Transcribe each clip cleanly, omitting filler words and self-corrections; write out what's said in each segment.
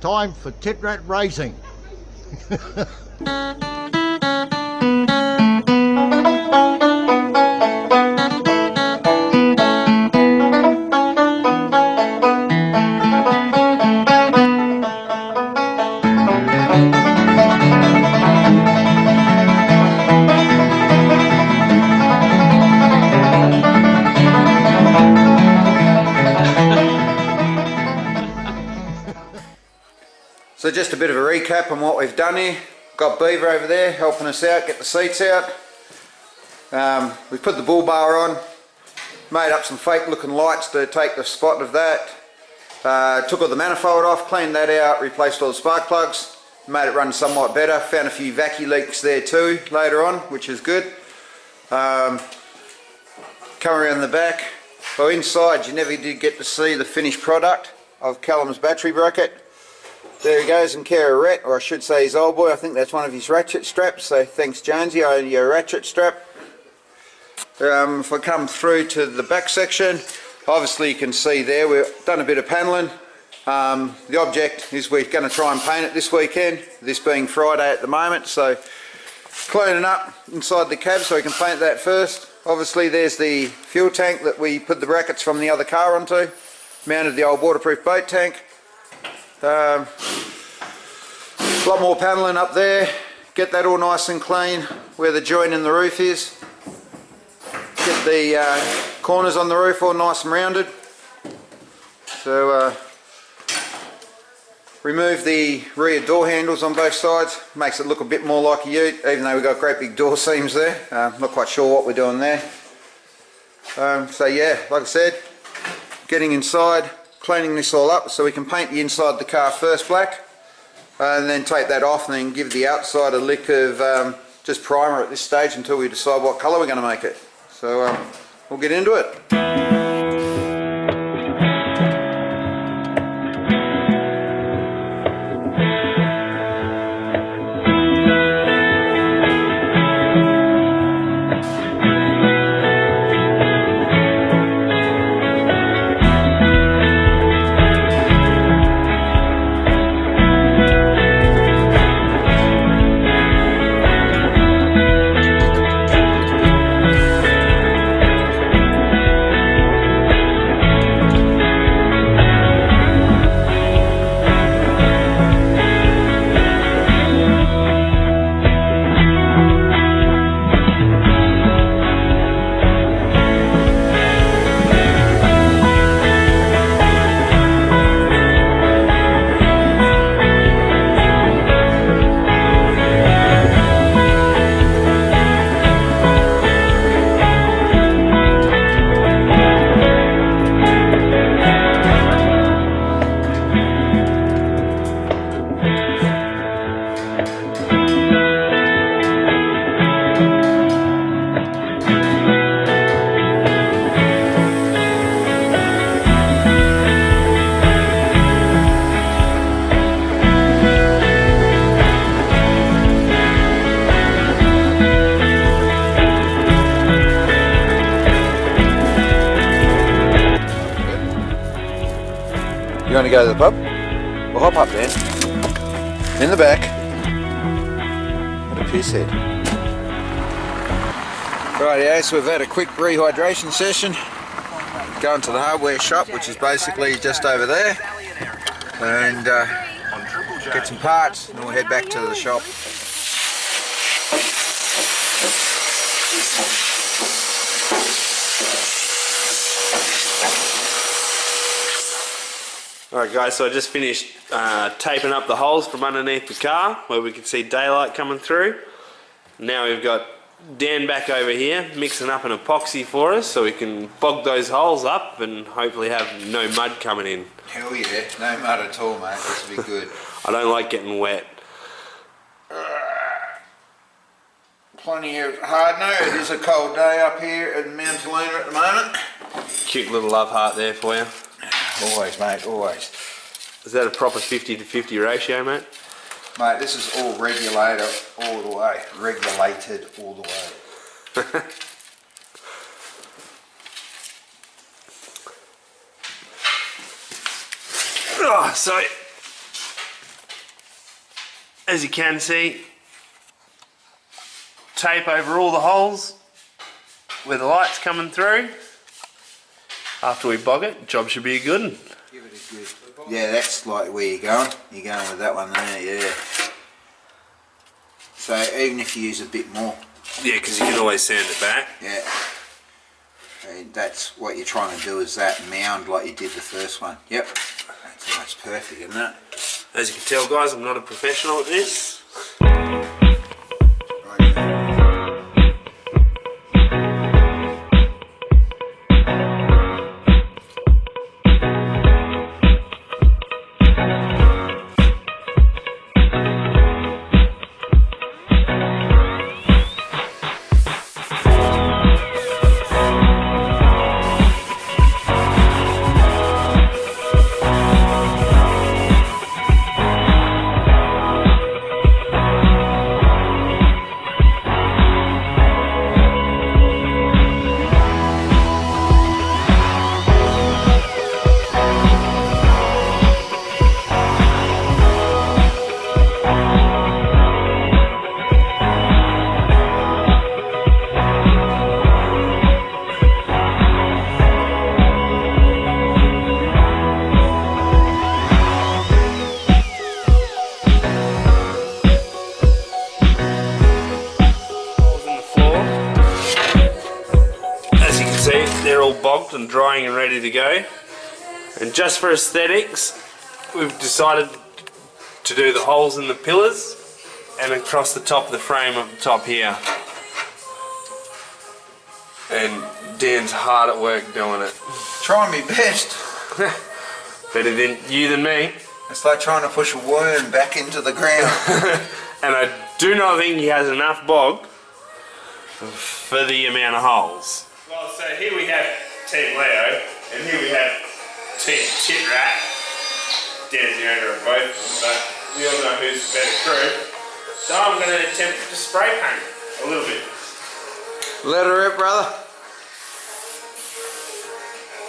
time for tit rat racing. So just a bit of a recap on what we've done here. Got Beaver over there helping us out, get the seats out. We put the bull bar on, made up some fake looking lights to take the spot of that. Took all the manifold off, cleaned that out, replaced all the spark plugs, made it run somewhat better. Found a few vacuum leaks there too later on, which is good. Come around the back. So inside you never did get to see the finished product of Callum's battery bracket. There he goes in care of Rhett, or I should say his old boy. I think that's one of his ratchet straps, so thanks Jonesy, I owe you a ratchet strap. If I come through to the back section, obviously you can see there we've done a bit of panelling. The object is we're going to try and paint it this weekend, this being Friday at the moment, so cleaning up inside the cab so we can paint that first. Obviously there's the fuel tank that we put the brackets from the other car onto, mounted the old waterproof boat tank. A lot more panelling up there, get that all nice and clean where the joint in the roof is. Get the corners on the roof all nice and rounded. So remove the rear door handles on both sides, makes it look a bit more like a ute, even though we've got great big door seams there. Not quite sure what we're doing there. So yeah, like I said, getting inside, cleaning this all up so we can paint the inside of the car first black and then take that off and then give the outside a lick of just primer at this stage until we decide what colour we're going to make it. So we'll get into it. You want to go to the pub? We'll hop up there. In the back. What a piss head. Rightio, so we've had a quick rehydration session. Going to the hardware shop, which is basically just over there. And get some parts and we'll head back to the shop. Alright guys, so I just finished taping up the holes from underneath the car where we can see daylight coming through. Now we've got Dan back over here mixing up an epoxy for us so we can bog those holes up and hopefully have no mud coming in. Hell yeah, no mud at all mate, this will be good. I don't like getting wet. Plenty of hard no, it is a cold day up here in Mount Helena at the moment. Cute little love heart there for you. Always mate, always. Is that a proper 50-50 ratio, mate? Mate, this is all regulated all the way. Regulated all the way. Oh, so as you can see, tape over all the holes where the light's coming through. After we bog it, job should be a good one. Give it a good. Yeah, that's like where you're going. You're going with that one there, yeah. So even if you use a bit more. Yeah, because you can always sand it back. Yeah. And that's what you're trying to do, is that mound like you did the first one. Yep. That's almost perfect, isn't it? As you can tell, guys, I'm not a professional at this. They're all bogged and drying and ready to go. And just for aesthetics, we've decided to do the holes in the pillars and across the top of the frame up the top here. And Dan's hard at work doing it. Trying my best. Better than you than me. It's like trying to push a worm back into the ground. And I do not think he has enough bog for the amount of holes. Well, so here we have Team Leo, and here we have Team Chitrat. Dan's the owner of both of them, but we all know who's the better crew. So I'm going to attempt to spray paint a little bit. Let her rip, brother.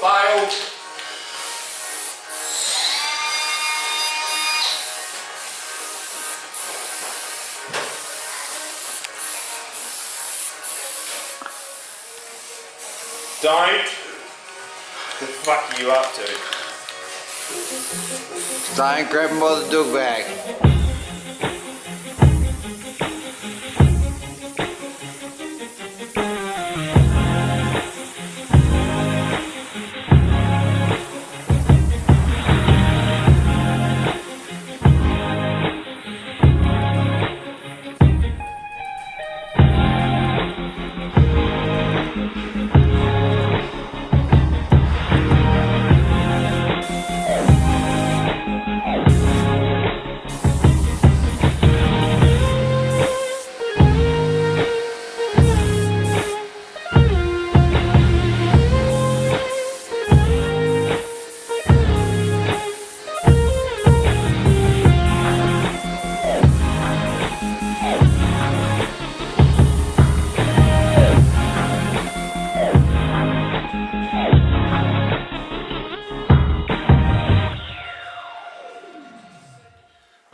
Fail. Don't. The fuck are you up to? Don't grab him by the dog bag.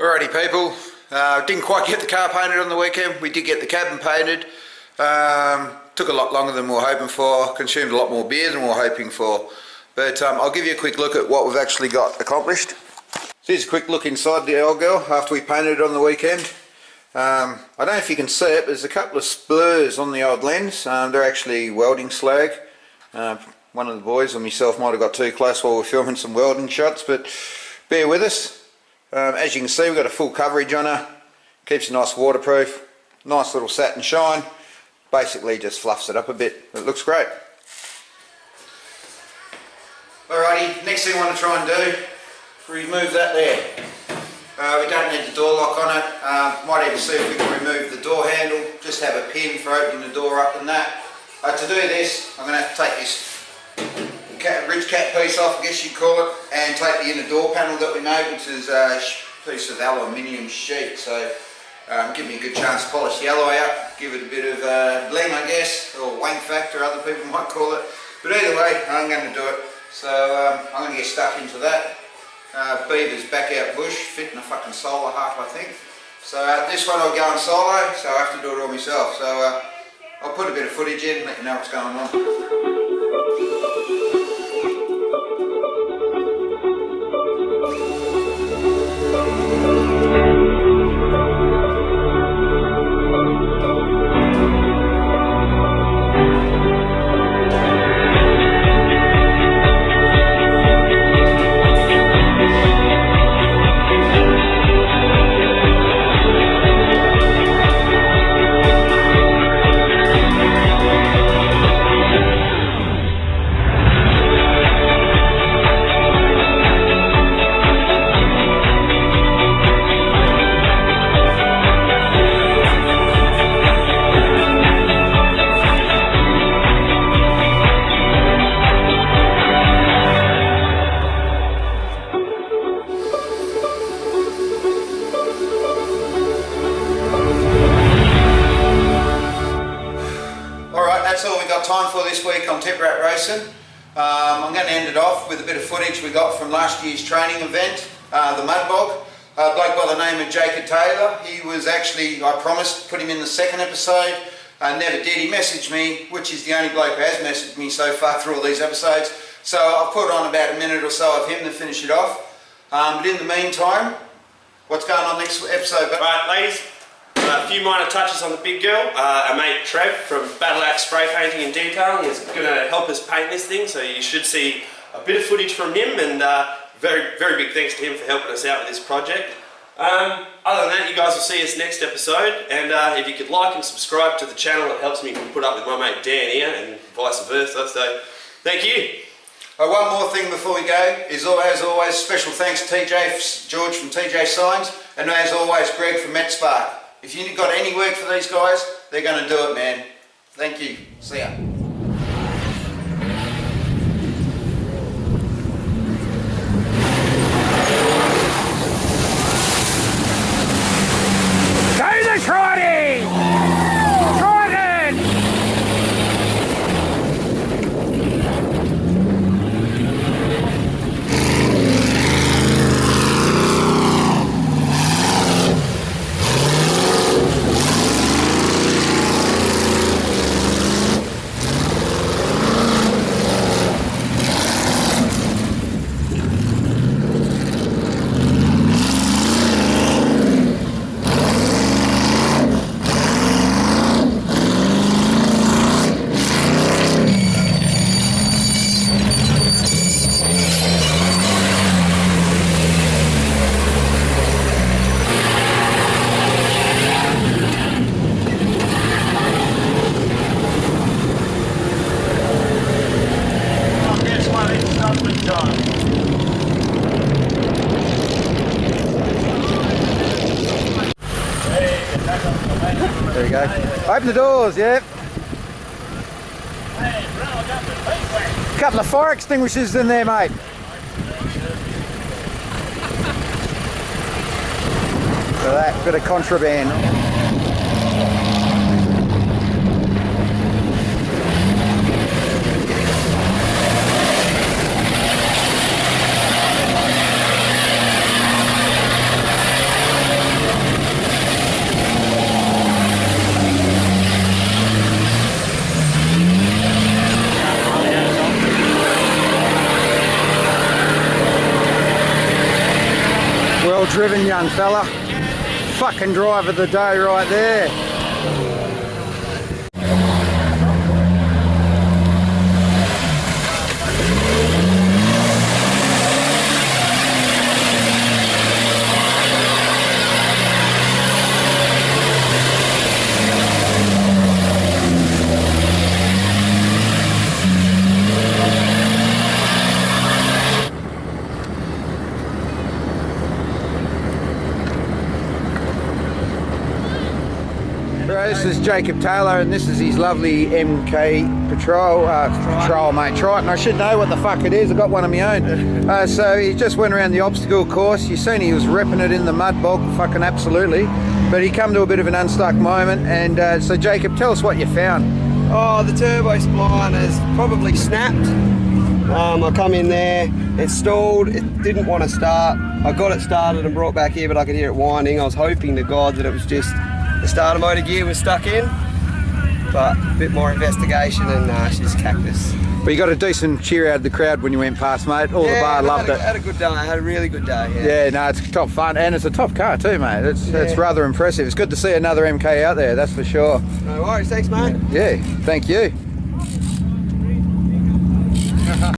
Alrighty people, didn't quite get the car painted on the weekend. We did get the cabin painted. Took a lot longer than we were hoping for, consumed a lot more beer than we were hoping for. But I'll give you a quick look at what we've actually got accomplished. So here's a quick look inside the old girl after we painted it on the weekend. I don't know if you can see it, but there's a couple of splurs on the old lens. They're actually welding slag. One of the boys and myself might have got too close while we were filming some welding shots, but bear with us. As you can see, we've got a full coverage on her, keeps it nice waterproof, nice little satin shine, basically just fluffs it up a bit. It looks great. Alrighty, next thing I want to try and do, remove that there. We don't need the door lock on it. Might even see if we can remove the door handle, just have a pin for opening the door up and that. To do this, I'm going to have to take this ridge cap piece off, I guess you'd call it, and take the inner door panel that we made, which is a piece of aluminium sheet. So give me a good chance to polish the alloy up, give it a bit of bling, I guess, or wank factor, other people might call it. But either way, I'm going to do it. So I'm going to get stuck into that. Beaver's back out bush, fitting a fucking solar harp, I think. So this one I'll go on solo, so I have to do it all myself. So I'll put a bit of footage in, let you know what's going on. That's all we got time for this week on Tip Rat Racing. I'm going to end it off with a bit of footage we got from last year's training event, the MudBog. A bloke by the name of Jacob Taylor. He was actually, I promised to put him in the second episode, never did. He messaged me, which is the only bloke who has messaged me so far through all these episodes. So I've put on about a minute or so of him to finish it off. But in the meantime, what's going on next episode? Right, ladies. A few minor touches on the big girl. Our mate Trev from Battle Axe Spray Painting and Detailing is going to help us paint this thing, so you should see a bit of footage from him, and very big thanks to him for helping us out with this project. Other than that, you guys will see us next episode, and if you could like and subscribe to the channel, it helps me put up with my mate Dan here, and vice versa, so thank you. One more thing before we go is, as always, special thanks to George from TJ Signs, and as always, Greg from MetSpark. If you've got any work for these guys, they're going to do it, man. Thank you. See ya. Go the Triton! Triton! There we go. Open the doors, yeah. Couple of fire extinguishers in there, mate. So that bit of contraband. Well-driven young fella. Fucking drive of the day right there. This is Jacob Taylor, and this is his lovely MK Patrol, mate, Triton. I should know what the fuck it is, I got one of my own. So he just went around the obstacle course. You seen he was repping it in the MudBog, fucking absolutely. But he come to a bit of an unstuck moment, and so Jacob, tell us what you found. Oh, the turbo spline has probably snapped. I come in there, it stalled, it didn't want to start. I got it started and brought back here, but I could hear it whining. I was hoping to God that it was just the starter motor gear was stuck in, but a bit more investigation and she's cactus. But you got a decent cheer out of the crowd when you went past, mate. All the bar loved it. I had a good day. I had a really good day. Yeah, no, it's top fun, and it's a top car too, mate. It's rather impressive. It's good to see another MK out there, that's for sure. No worries, thanks, mate. Yeah, thank you.